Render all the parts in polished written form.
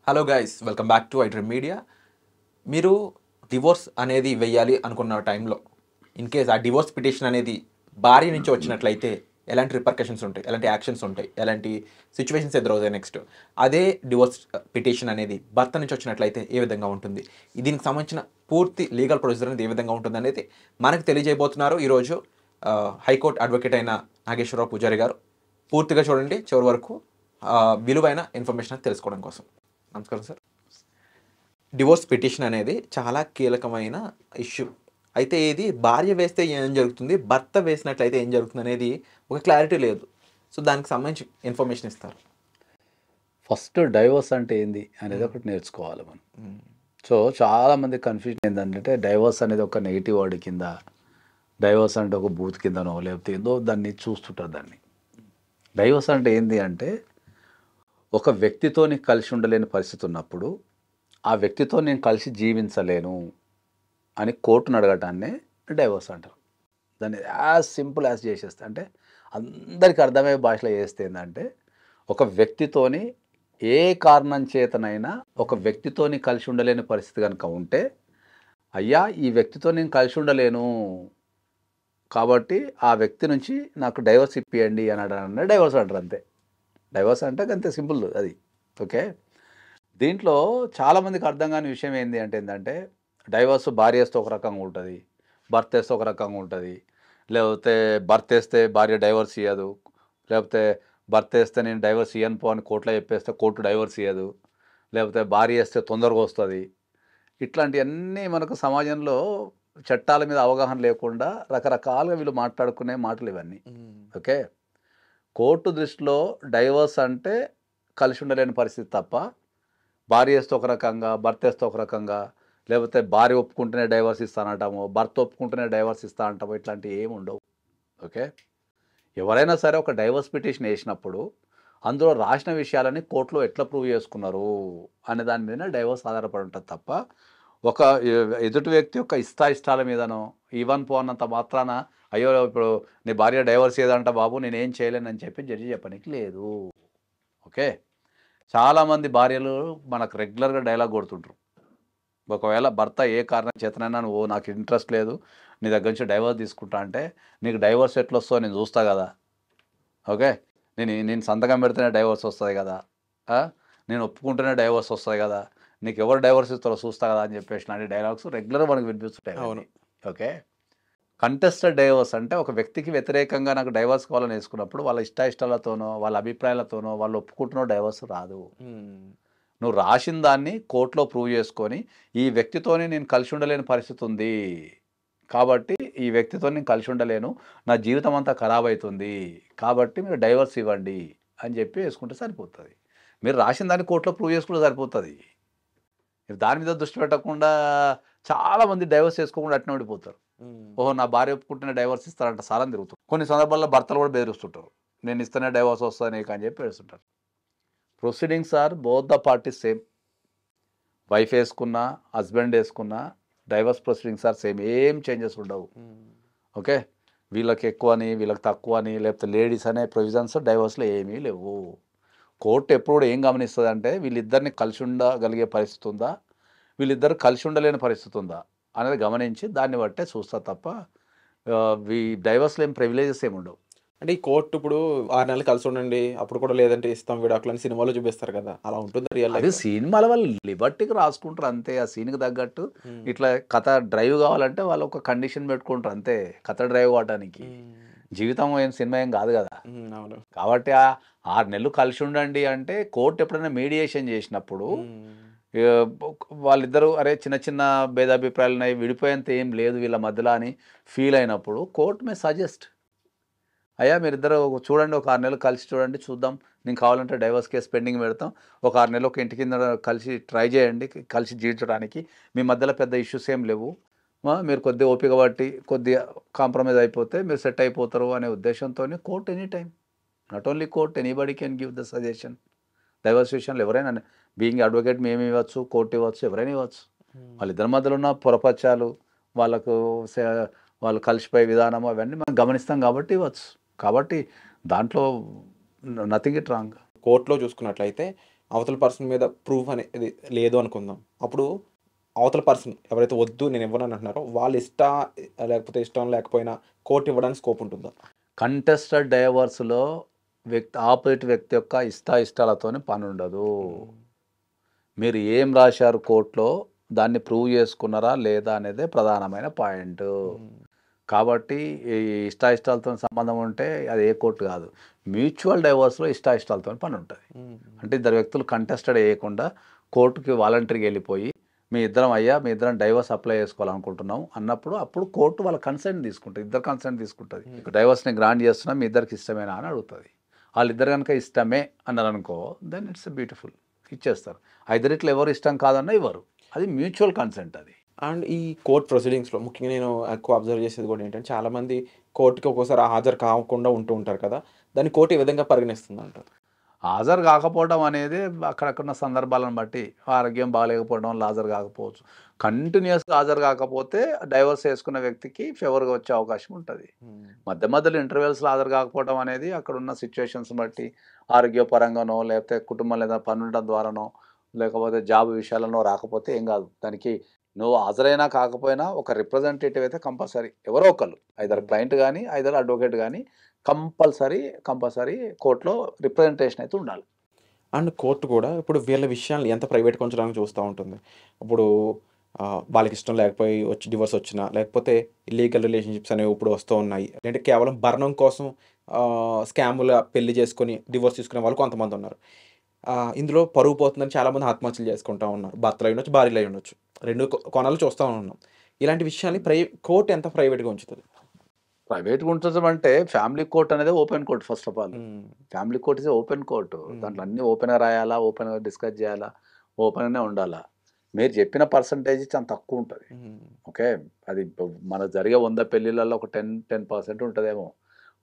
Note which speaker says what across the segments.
Speaker 1: Hello guys, welcome back to iDream media. మీరు divorce అనేది వెయ్యాలి అనుకున్న టైంలో ఇన్ కేస్ ఆ డివోర్స్ పిటిషన్ అనేది భార్య నుంచి వచ్చినట్లయితే ఎలాంటి రిపర్కషన్స్ ఉంటాయి, ఎలాంటి యాక్షన్స్ ఉంటాయి, ఎలాంటి సిచ్యువేషన్స్ ఎదురవుతాయి నెక్స్ట్. అదే డివోర్స్ పిటిషన్ అనేది భర్త నుంచి వచ్చినట్లయితే ఏ విధంగా ఉంటుంది, దీనికి సంబంధించిన పూర్తి లీగల్ ప్రొసీజర్ అనేది ఏ విధంగా ఉంటుంది అనేది మనకు తెలియజేయబోతున్నారు ఈరోజు హైకోర్టు అడ్వకేట్ అయిన నాగేశ్వరరావు పూజారి గారు. పూర్తిగా చూడండి చివరి వరకు, విలువైన ఇన్ఫర్మేషన్ తెలుసుకోవడం కోసం. నమస్కారం సార్. డివోర్స్ పిటిషన్ అనేది చాలా కీలకమైన ఇష్యూ. అయితే ఇది భార్య వేస్తే ఏం జరుగుతుంది, భర్త వేసినట్లయితే ఏం జరుగుతుంది అనేది ఒక క్లారిటీ లేదు. సో దానికి సంబంధించి ఇన్ఫర్మేషన్ ఇస్తారు.
Speaker 2: ఫస్ట్ డైవర్స్ అంటే ఏంది అనేది ఒకటి నేర్చుకోవాలి మనం. సో చాలామంది కన్ఫ్యూజన్ ఏంటంటే డైవర్స్ అనేది ఒక నెగిటివ్ వర్డ్ కింద, డైవర్స్ అంటే ఒక బూత్ కిందనో లేకపోతే ఏదో దాన్ని చూస్తుంటారు. దాన్ని డైవర్స్ అంటే ఏంది అంటే ఒక వ్యక్తితో కలిసి ఉండలేని పరిస్థితి ఉన్నప్పుడు ఆ వ్యక్తితో నేను కలిసి జీవించలేను అని కోర్టును అడగటాన్నే డైవర్స్ అంటారు. దాన్ని యాజ్ సింపుల్ యాజ్ చేసేస్తే, అంటే అందరికీ అర్థమయ్యే భాషలో చేస్తే ఏంటంటే ఒక వ్యక్తితోని ఏ కారణం చేతనైనా ఒక వ్యక్తితోని కలిసి ఉండలేని పరిస్థితి కనుక ఉంటే, అయ్యా ఈ వ్యక్తితో నేను కలిసి ఉండలేను కాబట్టి ఆ వ్యక్తి నుంచి నాకు డైవర్స్ ఇప్పియండి అని అడగడాన్ని డైవర్స్ అంటారు. అంతే. డైవర్స్ అంటే అంతే సింపుల్ అది. ఓకే. దీంట్లో చాలామందికి అర్థం కాని విషయం ఏంటంటే డైవర్స్ భార్య వేస్తే ఒక రకంగా ఉంటుంది, భర్త వేస్తే ఒక రకంగా ఉంటుంది. లేకపోతే భర్త వేస్తే భార్య డైవర్స్ ఇవ్వదు, లేకపోతే భర్త వేస్తే నేను డైవర్స్ ఇవ్వను పో అని కోర్టులో చెప్పేస్తే కోర్టు డైవర్స్ ఇవ్వదు, లేకపోతే భార్య వేస్తే తొందరగా వస్తుంది. ఇట్లాంటివన్నీ మనకు సమాజంలో చట్టాల మీద అవగాహన లేకుండా రకరకాలుగా వీళ్ళు మాట్లాడుకునే మాటలు ఇవన్నీ. ఓకే. కోర్టు దృష్టిలో డైవర్స్ అంటే కలిసి ఉండలేని పరిస్థితి తప్ప, భార్య వేస్తే ఒక రకంగా, భర్త వేస్తే ఒక రకంగా, లేకపోతే భార్య ఒప్పుకుంటేనే డైవర్స్ ఇస్తానంటాము, భర్త ఒప్పుకుంటేనే డైవర్స్ ఇస్తా అంటాము, ఇట్లాంటివి ఏమి ఉండవు. ఓకే. ఎవరైనా సరే ఒక డైవర్స్ పిటిషన్ వేసినప్పుడు అందులో రాసిన విషయాలని కోర్టులో ఎట్లా ప్రూవ్ చేసుకున్నారు అనే దాని మీద డైవర్స్ ఆధారపడి ఉంటుంది తప్ప, ఒక ఎదుటి వ్యక్తి యొక్క ఇష్టాల మీదనో ఈవన్ పోనంత మాత్రాన అయ్యో ఇప్పుడు నీ భార్య డైవర్స్ ఏదంట బాబు నేనేం చేయలేనని చెప్పి జడ్జి చెప్పడానికి లేదు. ఓకే. చాలామంది భార్యలు మనకు రెగ్యులర్గా డైలాగ్ కొడుతుంటారు. ఒకవేళ భర్త ఏ కారణం చేతనైనా నువ్వు నాకు ఇంట్రెస్ట్ లేదు నీ దగ్గర నుంచి డైవర్స్ తీసుకుంటా అంటే, నీకు డైవర్స్ ఎట్లా వస్తుందో నేను చూస్తా కదా. ఓకే. నేను సంతకం పెడితేనే డైవర్స్ వస్తుంది కదా, నేను ఒప్పుకుంటేనే డైవర్స్ వస్తుంది కదా, నీకు ఎవరు డైవర్స్ ఇస్తారో చూస్తా కదా అని చెప్పేసి లాంటి డైలాగ్స్ రెగ్యులర్గా మనకు వినిపిస్తుంటాయి.
Speaker 1: అవును.
Speaker 2: ఓకే. కంటెస్టెడ్ డైవర్స్ అంటే ఒక వ్యక్తికి వ్యతిరేకంగా నాకు డైవర్స్ కావాలని వేసుకున్నప్పుడు వాళ్ళ ఇష్టాలతోనో వాళ్ళ అభిప్రాయాలతోనో వాళ్ళు ఒప్పుకుంటున్నో డైవర్స్ రాదు. నువ్వు రాసిన దాన్ని కోర్టులో ప్రూవ్ చేసుకొని ఈ వ్యక్తితోనే నేను కలిసి ఉండలేని పరిస్థితి ఉంది కాబట్టి ఈ వ్యక్తితో నేను కలిసి ఉండలేను, నా జీవితం అంతా ఖరాబ్ అవుతుంది కాబట్టి మీరు డైవర్స్ ఇవ్వండి అని చెప్పి వేసుకుంటే సరిపోతుంది. మీరు రాసిన దాన్ని కోర్టులో ప్రూవ్ చేసుకుంటే సరిపోతుంది. దాని మీద దృష్టి పెట్టకుండా చాలామంది డైవర్స్ చేసుకోకుండా అట్నే ఉండిపోతారు. ఓహో నా భార్య ఒప్పుకుంటేనే డైవర్స్ ఇస్తారంట సాలని తిరుగుతారు. కొన్ని సందర్భాల్లో భర్తలు కూడా బెదిరిస్తుంటారు, నేను ఇస్తేనే డైవర్స్ వస్తుంది నీకు అని చెప్పి వేస్తుంటారు. Proceedings are both the parties same. Wife వేసుకున్నా హస్బెండ్ వేసుకున్నా డైవర్స్ ప్రొసీడింగ్స్ ఆర్ సేమ్, ఏం చేంజెస్ ఉండవు. ఓకే. వీళ్ళకి ఎక్కువ అని వీళ్ళకి తక్కువ అని లేకపోతే లేడీస్ అనే ప్రొవిజన్స్ డైవర్స్లో ఏమీ లేవు. కోర్టు ఎప్పుడు కూడా ఏం గమనిస్తుంది అంటే వీళ్ళిద్దరిని కలిసి ఉండగలిగే పరిస్థితి ఉందా, వీళ్ళిద్దరు కలిసి ఉండలేని పరిస్థితి ఉందా అనేది గమనించి దాన్ని బట్టే చూస్తా తప్ప ఈ డైవర్స్లో ఏం ప్రివిలేజెస్ ఏమి ఉండవు.
Speaker 1: అంటే ఈ కోర్టు ఇప్పుడు 6 నెలలు కలిసి ఉండండి అప్పుడు కూడా లేదంటే ఇస్తాం విడాకులు అని సినిమాలో చూపిస్తారు కదా, అలా ఉంటుంది రియల్
Speaker 2: అది
Speaker 1: లైఫ్?
Speaker 2: సినిమాల వాళ్ళు లిబర్టీకి రాసుకుంటారు అంతే. ఆ సీన్కి తగ్గట్టు ఇట్లా కథ డ్రైవ్ కావాలంటే వాళ్ళు ఒక కండిషన్ పెట్టుకుంటారు అంతే, కథ డ్రైవ్ కావడానికి. జీవితం ఏం సినిమా ఏం కాదు కదా.
Speaker 1: అవును.
Speaker 2: కాబట్టి ఆ 6 నెలలు కలిసి ఉండండి అంటే కోర్టు ఎప్పుడైనా మీడియేషన్ చేసినప్పుడు వాళ్ళిద్దరూ అరే చిన్న చిన్న భేదాభిప్రాయాలు ఉన్నాయి, విడిపోయేంత ఏం లేదు వీళ్ళ మధ్యలో అని ఫీల్ అయినప్పుడు కోర్టు మే సజెస్ట్, అయ్యా మీరిద్దరు చూడండి ఒక 6 నెలలు కలిసి చూడండి చూద్దాం, నేను కావాలంటే డైవర్స్ కేసు పెండింగ్ పెడతాం, ఒక 6 నెలలు ఒక ఇంటి కింద కలిసి ట్రై చేయండి కలిసి జీవించడానికి, మీ మధ్యలో పెద్ద ఇష్యూస్ ఏం లేవు, మీరు కొద్దిగా ఓపిక పట్టి కొద్దిగా కాంప్రమైజ్ అయిపోతే మీరు సెట్ అయిపోతారు అనే ఉద్దేశంతో court any time, not only court, anybody can give the suggestion. Divorce విషయంలో ఎవరైనా బీయింగ్ అడ్వకేట్ మేము ఇవ్వచ్చు, కోర్టు ఇవ్వచ్చు, ఎవరైనా ఇవ్వచ్చు. వాళ్ళిద్దరి మధ్యలో ఉన్న పొరపచ్చాలు వాళ్ళకు వాళ్ళు కలిసిపోయే విధానం అవన్నీ మనం గమనిస్తాం కాబట్టి ఇవ్వచ్చు. కాబట్టి దాంట్లో నథింగ్ ఇట్ రాంగ్.
Speaker 1: కోర్టులో చూసుకున్నట్లయితే అవతల పర్సన్ మీద ప్రూఫ్ అనేది లేదు అనుకుందాం. అప్పుడు అవతల పర్సన్ ఎవరైతే వద్దు నేను ఇవ్వనని అంటున్నారో వాళ్ళు లేకపోతే ఇష్టం లేకపోయినా కోర్ట్ ఇవ్వడానికి స్కోప్ ఉంటుందా?
Speaker 2: కంటెస్టెడ్ డైవర్స్లో ఆపోజిట్ వ్యక్తి యొక్క ఇష్టాలతోని పని ఉండదు. మీరు ఏం రాశారు కోర్టులో దాన్ని ప్రూవ్ చేసుకున్నారా లేదా అనేదే ప్రధానమైన పాయింట్. కాబట్టి ఈ ఇష్టాలతో సంబంధం ఉంటే అది ఏ కోర్టు కాదు. మ్యూచువల్ డైవర్స్లో ఇష్టాలతో పని ఉంటుంది. అంటే ఇద్దరు వ్యక్తులు కంటెస్టెడ్ వేయకుండా కోర్టుకి వాలంటరీగా వెళ్ళిపోయి మీ ఇద్దరం డైవర్స్ అప్లై చేసుకోవాలనుకుంటున్నాం అన్నప్పుడు అప్పుడు కోర్టు వాళ్ళ కన్సెంట్ తీసుకుంటుంది. ఇద్దరు కన్సెంట్ తీసుకుంటుంది. డైవర్స్ని గ్రాంట్ చేస్తున్నా మీ ఇద్దరికి ఇష్టమేనా అని అడుగుతుంది. వాళ్ళిద్దరు కనుక ఇష్టమే అన్నారు అనుకో దెన్ ఇట్స్ బ్యూటిఫుల్, ఇచ్చేస్తారు. ఇట్లా ఎవరు ఇష్టం కాదన్నా ఇవ్వరు. అది మ్యూచువల్ కన్సెంట్. అది
Speaker 1: అండ్ ఈ కోర్ట్ ప్రొసీడింగ్స్లో ముఖ్యంగా నేను ఎక్కువ అబ్జర్వ్ చేసేది కూడా ఏంటంటే చాలామంది కోర్టుకి ఒక్కోసారి హాజరు కాకుండా ఉంటారు కదా, దాన్ని కోర్టు ఏ విధంగా పరిగణిస్తుంది అంటారు?
Speaker 2: హాజరు కాకపోవడం అనేది అక్కడక్కడ సందర్భాలను బట్టి, ఆరోగ్యం బాగాలేకపోవడం వల్ల హాజరు కాకపోవచ్చు. కంటిన్యూస్గా హాజరు కాకపోతే డైవర్స్ చేసుకున్న వ్యక్తికి ఫేవర్గా వచ్చే అవకాశం ఉంటుంది. మధ్యలో ఇంటర్వెల్స్లో హాజరు కాకపోవడం అనేది అక్కడ ఉన్న సిచ్యువేషన్స్ బట్టి ఆరోగ్యపరంగానో లేకపోతే కుటుంబం లేదా పనుల ద్వారానో లేకపోతే జాబ్ విషయాలనో రాకపోతే ఏం కాదు. దానికి నువ్వు హాజరైనా కాకపోయినా ఒక రిప్రజెంటేటివ్ అయితే కంపల్సరీ ఎవరో ఒకళ్ళు, ఐదర్ క్లయింట్ కానీ ఐదర్ అడ్వకేట్ కానీ కంపల్సరీ కోర్టులో రిప్రజెంటేషన్ అయితే ఉండాలి.
Speaker 1: అండ్ కోర్టు కూడా ఇప్పుడు వీళ్ళ విషయాన్ని ఎంత ప్రైవేట్గా ఉంచడానికి చూస్తూ ఉంటుంది. ఇప్పుడు వాళ్ళకి ఇష్టం లేకపోయి డివోర్స్ వచ్చినా లేకపోతే ఇల్లీగల్ రిలేషన్షిప్స్ అనేవి ఇప్పుడు వస్తూ ఉన్నాయి. అంటే కేవలం భరణం కోసం స్కాముల పెళ్లి చేసుకొని డివోర్స్ తీసుకునే వాళ్ళు కొంతమంది ఉన్నారు. ఇందులో పరువు పోతుందని చాలామంది ఆత్మహత్యలు చేసుకుంటూ ఉన్నారు. భర్తలు అయి ఉండొచ్చు, భార్యలు అయి ఉండొచ్చు. రెండు కోణాలు చూస్తూ ఉన్నాం. ఇలాంటి విషయాన్ని కోర్టు ఎంత ప్రైవేట్గా ఉంచుతుంది?
Speaker 2: ప్రైవేట్గా ఉంచడం అంటే ఫ్యామిలీ కోర్ట్ అనేది open court. First of all family court is open court. దాంట్లో అన్నీ ఓపెన్గా రాయాలా, ఓపెన్గా డిస్కస్ చేయాలా, ఓపెన్గానే ఉండాలా. మీరు చెప్పిన పర్సంటేజ్ చాలా తక్కువ ఉంటుంది. ఓకే, అది మన జరిగే 100 పెళ్ళిళ్ళల్లో ఒక 10% ఉంటుందేమో.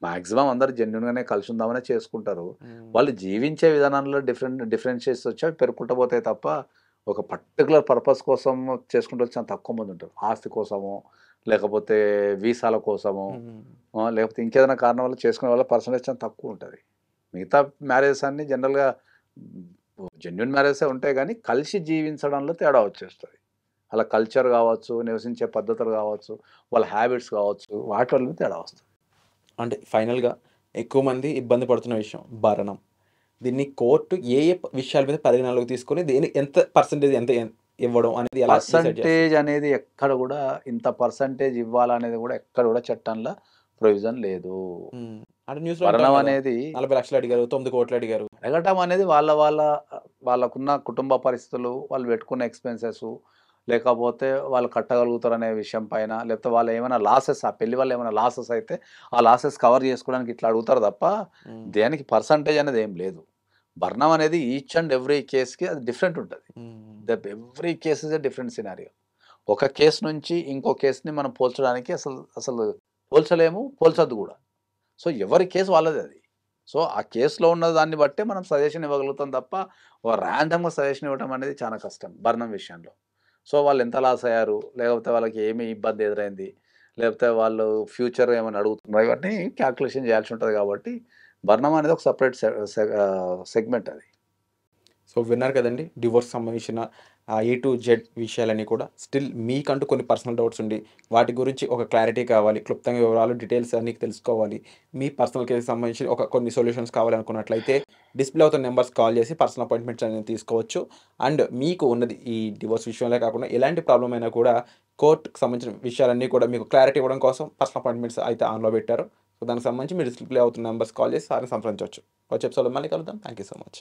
Speaker 2: మ్యాక్సిమం అందరు జెన్యున్గానే కలిసి ఉందామనే చేసుకుంటారు. వాళ్ళు జీవించే విధానంలో డిఫరెన్షియేట్స్ వచ్చి అవి పెరుగుకుంటూ పోతాయి తప్ప ఒక పర్టికులర్ పర్పస్ కోసం చేసుకుంటూ వచ్చి చాలా తక్కువ మంది ఉంటారు. ఆస్తి కోసమో లేకపోతే వీసాల కోసమో లేకపోతే ఇంకేదైనా కారణం వల్ల చేసుకునే వాళ్ళ పర్సంటేజ్ చాలా తక్కువ ఉంటుంది. మిగతా మ్యారేజెస్ అన్నీ జనరల్గా జెన్యున్ మ్యారేజెసే ఉంటాయి కానీ కలిసి జీవించడంలో తేడా వచ్చేస్తుంది. అలా కల్చర్ కావచ్చు, నివసించే పద్ధతులు కావచ్చు, వాళ్ళ హ్యాబిట్స్ కావచ్చు, వాటి వల్ల తేడా వస్తుంది.
Speaker 1: అంటే ఫైనల్గా ఎక్కువ మంది ఇబ్బంది పడుతున్న విషయం భరణం. దీన్ని కోర్టు ఏ విషయాల మీద పరిగణనలోకి తీసుకొని ఎంత పర్సంటేజ్ ఎంత ఇవ్వడం అనేది ఎలా
Speaker 2: పర్సంటేజ్ అనేది ఎక్కడ కూడా ఇంత పర్సంటేజ్ ఇవ్వాలనేది కూడా ఎక్కడ కూడా చట్టంలో ప్రొవిజన్ లేదు. భరణం అనేది
Speaker 1: 40 లక్షలు అడిగారు, 9 కోట్లు అడిగారు.
Speaker 2: అడగటం అనేది వాళ్ళకున్న కుటుంబ పరిస్థితులు, వాళ్ళు పెట్టుకున్న ఎక్స్పెన్సెస్, లేకపోతే వాళ్ళు కట్టగలుగుతారనే విషయం పైన, లేకపోతే వాళ్ళు ఏమైనా లాసెస్, ఆ పెళ్లి వల్ల ఏమైనా లాసెస్ అయితే ఆ లాసెస్ కవర్ చేసుకోవడానికి ఇట్లా అడుగుతారు తప్ప దేనికి పర్సంటేజ్ అనేది ఏం లేదు. భరణం అనేది ఈచ్ అండ్ ఎవ్రీ కేస్కి అది డిఫరెంట్ ఉంటుంది. Every case is a different scenario. ఒక కేసు నుంచి ఇంకో కేసుని మనం పోల్చడానికి అసలు పోల్చొద్దు కూడా. సో ఎవరి కేసు వాళ్ళది అది. సో ఆ కేసులో ఉన్న దాన్ని బట్టే మనం సజెషన్ ఇవ్వగలుగుతాం తప్ప ర్యాండమ్గా సజెషన్ ఇవ్వడం అనేది చాలా కష్టం భరణం విషయంలో. సో వాళ్ళు ఎంత లాస్ అయ్యారు, లేకపోతే వాళ్ళకి ఏమి ఇబ్బంది ఎదురైంది, లేకపోతే వాళ్ళు ఫ్యూచర్ ఏమైనా అడుగుతున్నారు, ఇవన్నీ క్యాల్కులేషన్ చేయాల్సి ఉంటుంది. కాబట్టి భరణం అనేది ఒక సపరేట్ సెగ్మెంట్ అది.
Speaker 1: సో విన్నారు కదండి, డివోర్స్ సంబంధించిన A to Z విషయాలన్నీ కూడా. స్టిల్ మీకంటూ కొన్ని పర్సనల్ డౌట్స్ ఉండి వాటి గురించి ఒక క్లారిటీ కావాలి, క్లుప్తంగా వివరాలు డీటెయిల్స్ అన్నీ తెలుసుకోవాలి, మీ పర్సనల్ కేసుకి సంబంధించి కొన్ని సొల్యూషన్స్ కావాలనుకున్నట్లయితే డిస్ప్లే అవుతున్న నెంబర్స్ కాల్ చేసి పర్సనల్ అపాయింట్మెంట్స్ అనేది తీసుకోవచ్చు. అండ్ మీకు ఉన్నది ఈ డివోర్స్ విషయంలో కాకుండా ఎలాంటి ప్రాబ్లం అయినా కూడా కోర్టుకు సంబంధించిన విషయాలన్నీ కూడా మీకు క్లారిటీ ఇవ్వడం కోసం పర్సనల్ అపాయింట్మెంట్స్ అయితే ఆన్లో పెట్టారు. సో దానికి సంబంధించి మీరు డిస్ప్లే అవుతున్న నెంబర్స్ కాల్ చేసి సార్ని సంప్రదించవచ్చు. వచ్చే ఎపిసోడ్లో మళ్ళీ కలుద్దాం. Thank you so much.